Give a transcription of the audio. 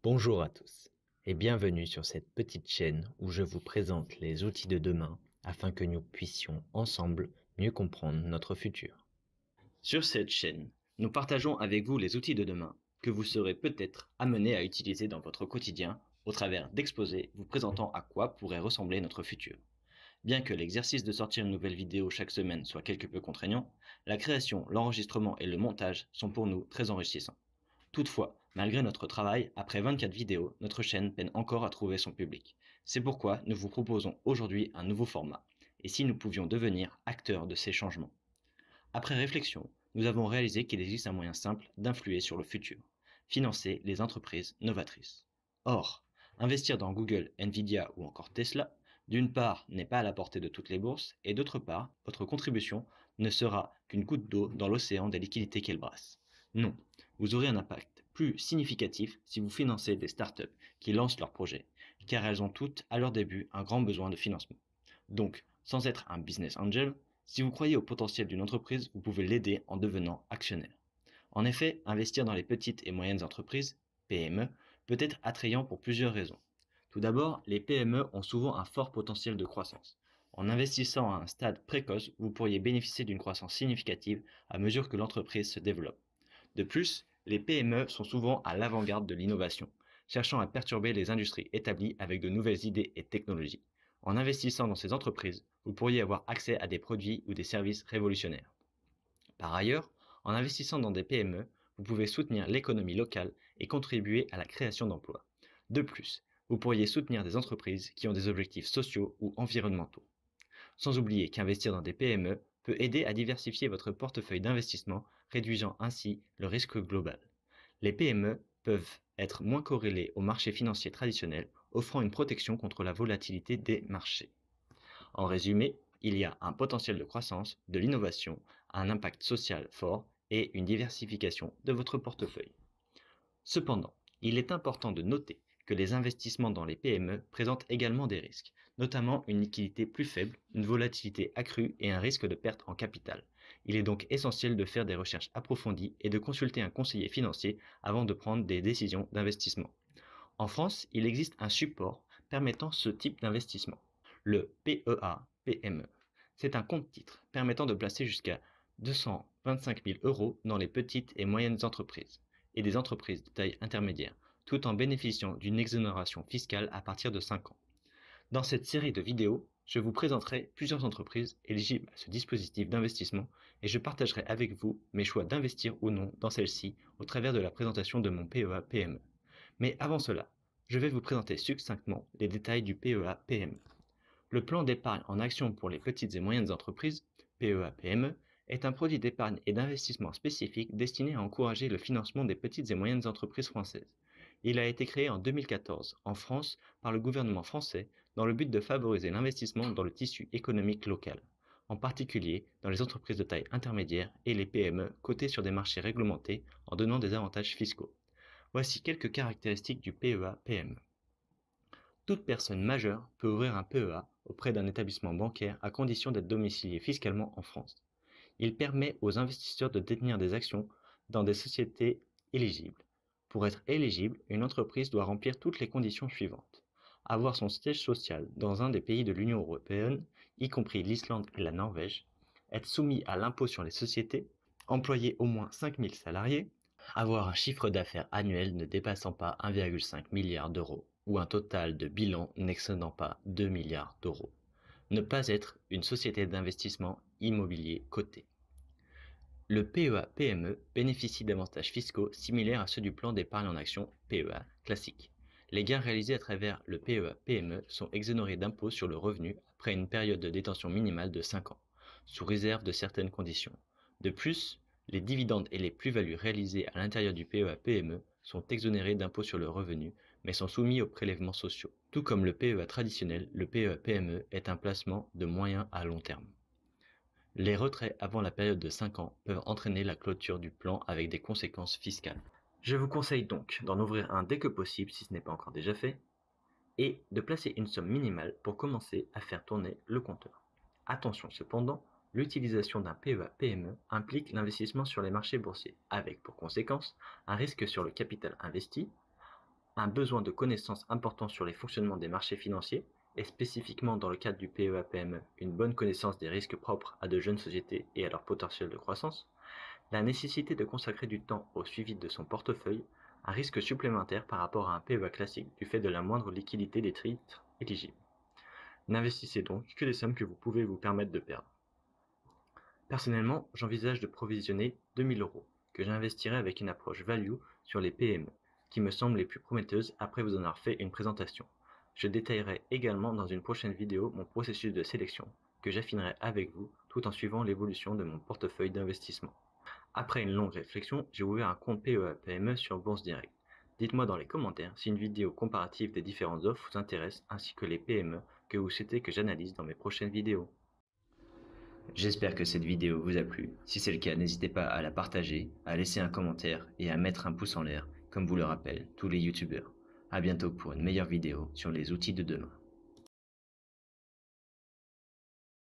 Bonjour à tous et bienvenue sur cette petite chaîne où je vous présente les outils de demain afin que nous puissions ensemble mieux comprendre notre futur. Sur cette chaîne, nous partageons avec vous les outils de demain que vous serez peut-être amenés à utiliser dans votre quotidien au travers d'exposés vous présentant à quoi pourrait ressembler notre futur. Bien que l'exercice de sortir une nouvelle vidéo chaque semaine soit quelque peu contraignant, la création, l'enregistrement et le montage sont pour nous très enrichissants. Toutefois, malgré notre travail, après 24 vidéos, notre chaîne peine encore à trouver son public. C'est pourquoi nous vous proposons aujourd'hui un nouveau format. Et si nous pouvions devenir acteurs de ces changements? Après réflexion, nous avons réalisé qu'il existe un moyen simple d'influer sur le futur. Financer les entreprises novatrices. Or, investir dans Google, Nvidia ou encore Tesla, d'une part, n'est pas à la portée de toutes les bourses, et d'autre part, votre contribution ne sera qu'une goutte d'eau dans l'océan des liquidités qu'elle brasse. Non, vous aurez un impact plus significatif si vous financez des startups qui lancent leurs projets, car elles ont toutes, à leur début, un grand besoin de financement. Donc, sans être un business angel, si vous croyez au potentiel d'une entreprise, vous pouvez l'aider en devenant actionnaire. En effet, investir dans les petites et moyennes entreprises, PME, peut être attrayant pour plusieurs raisons. Tout d'abord, les PME ont souvent un fort potentiel de croissance. En investissant à un stade précoce, vous pourriez bénéficier d'une croissance significative à mesure que l'entreprise se développe. De plus, les PME sont souvent à l'avant-garde de l'innovation, cherchant à perturber les industries établies avec de nouvelles idées et technologies. En investissant dans ces entreprises, vous pourriez avoir accès à des produits ou des services révolutionnaires. Par ailleurs, en investissant dans des PME, vous pouvez soutenir l'économie locale et contribuer à la création d'emplois. De plus, vous pourriez soutenir des entreprises qui ont des objectifs sociaux ou environnementaux. Sans oublier qu'investir dans des PME peut aider à diversifier votre portefeuille d'investissement, réduisant ainsi le risque global. Les PME peuvent être moins corrélées aux marchés financiers traditionnels, offrant une protection contre la volatilité des marchés. En résumé, il y a un potentiel de croissance, de l'innovation, un impact social fort et une diversification de votre portefeuille. Cependant, il est important de noter que les investissements dans les PME présentent également des risques, notamment une liquidité plus faible, une volatilité accrue et un risque de perte en capital. Il est donc essentiel de faire des recherches approfondies et de consulter un conseiller financier avant de prendre des décisions d'investissement. En France, il existe un support permettant ce type d'investissement, le PEA-PME. C'est un compte-titre permettant de placer jusqu'à 225 000 euros dans les petites et moyennes entreprises et des entreprises de taille intermédiaire, tout en bénéficiant d'une exonération fiscale à partir de 5 ans. Dans cette série de vidéos, je vous présenterai plusieurs entreprises éligibles à ce dispositif d'investissement et je partagerai avec vous mes choix d'investir ou non dans celle-ci au travers de la présentation de mon PEA-PME. Mais avant cela, je vais vous présenter succinctement les détails du PEA-PME. Le plan d'épargne en action pour les petites et moyennes entreprises, PEA-PME, est un produit d'épargne et d'investissement spécifique destiné à encourager le financement des petites et moyennes entreprises françaises. Il a été créé en 2014 en France par le gouvernement français dans le but de favoriser l'investissement dans le tissu économique local, en particulier dans les entreprises de taille intermédiaire et les PME cotées sur des marchés réglementés en donnant des avantages fiscaux. Voici quelques caractéristiques du PEA-PME. Toute personne majeure peut ouvrir un PEA auprès d'un établissement bancaire à condition d'être domicilié fiscalement en France. Il permet aux investisseurs de détenir des actions dans des sociétés éligibles. Pour être éligible, une entreprise doit remplir toutes les conditions suivantes. Avoir son siège social dans un des pays de l'Union européenne, y compris l'Islande et la Norvège, être soumis à l'impôt sur les sociétés, employer au moins 5 000 salariés, avoir un chiffre d'affaires annuel ne dépassant pas 1,5 milliard d'euros ou un total de bilan n'excédant pas 2 milliards d'euros. Ne pas être une société d'investissement immobilier cotée. Le PEA-PME bénéficie d'avantages fiscaux similaires à ceux du plan d'épargne en action PEA classique. Les gains réalisés à travers le PEA-PME sont exonérés d'impôt sur le revenu après une période de détention minimale de 5 ans, sous réserve de certaines conditions. De plus, les dividendes et les plus-values réalisées à l'intérieur du PEA-PME sont exonérés d'impôt sur le revenu, mais sont soumis aux prélèvements sociaux. Tout comme le PEA traditionnel, le PEA-PME est un placement de moyen à long terme. Les retraits avant la période de 5 ans peuvent entraîner la clôture du plan avec des conséquences fiscales. Je vous conseille donc d'en ouvrir un dès que possible si ce n'est pas encore déjà fait, et de placer une somme minimale pour commencer à faire tourner le compteur. Attention cependant, l'utilisation d'un PEA-PME implique l'investissement sur les marchés boursiers, avec pour conséquence un risque sur le capital investi, Un besoin de connaissances important sur les fonctionnements des marchés financiers, et spécifiquement dans le cadre du PEA-PME, une bonne connaissance des risques propres à de jeunes sociétés et à leur potentiel de croissance, la nécessité de consacrer du temps au suivi de son portefeuille, un risque supplémentaire par rapport à un PEA classique du fait de la moindre liquidité des titres éligibles. N'investissez donc que les sommes que vous pouvez vous permettre de perdre. Personnellement, j'envisage de provisionner 2000 euros, que j'investirai avec une approche value sur les PME, qui me semblent les plus prometteuses après vous en avoir fait une présentation. Je détaillerai également dans une prochaine vidéo mon processus de sélection, que j'affinerai avec vous tout en suivant l'évolution de mon portefeuille d'investissement. Après une longue réflexion, j'ai ouvert un compte PEA-PME sur Bourse Direct. Dites-moi dans les commentaires si une vidéo comparative des différentes offres vous intéresse ainsi que les PME que vous souhaitez que j'analyse dans mes prochaines vidéos. J'espère que cette vidéo vous a plu. Si c'est le cas, n'hésitez pas à la partager, à laisser un commentaire et à mettre un pouce en l'air, comme vous le rappellent tous les youtubeurs. À bientôt pour une meilleure vidéo sur les outils de demain.